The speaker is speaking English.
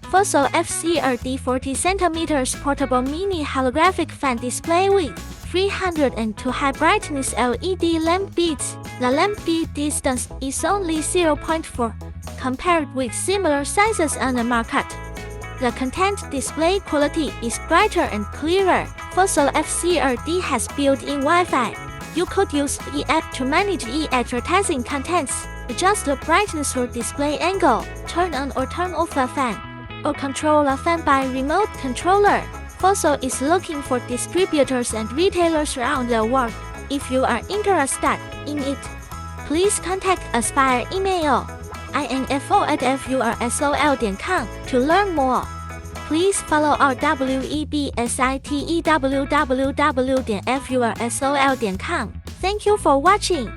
Fursol F Z2D 40cm portable mini holographic fan display with 302 high brightness LED lamp beads. The lamp bead distance is only 0.4, compared with similar sizes on the market. The content display quality is brighter and clearer. Fursol F Z2D has built-in Wi-Fi. You could use the app to manage e-advertising contents, adjust the brightness or display angle, turn on or turn off a fan, or control a fan by remote controller. Fursol is looking for distributors and retailers around the world. If you are interested in it, please contact us via email info@fursol.com to learn more. Please follow our website www.fursol.com. Thank you for watching.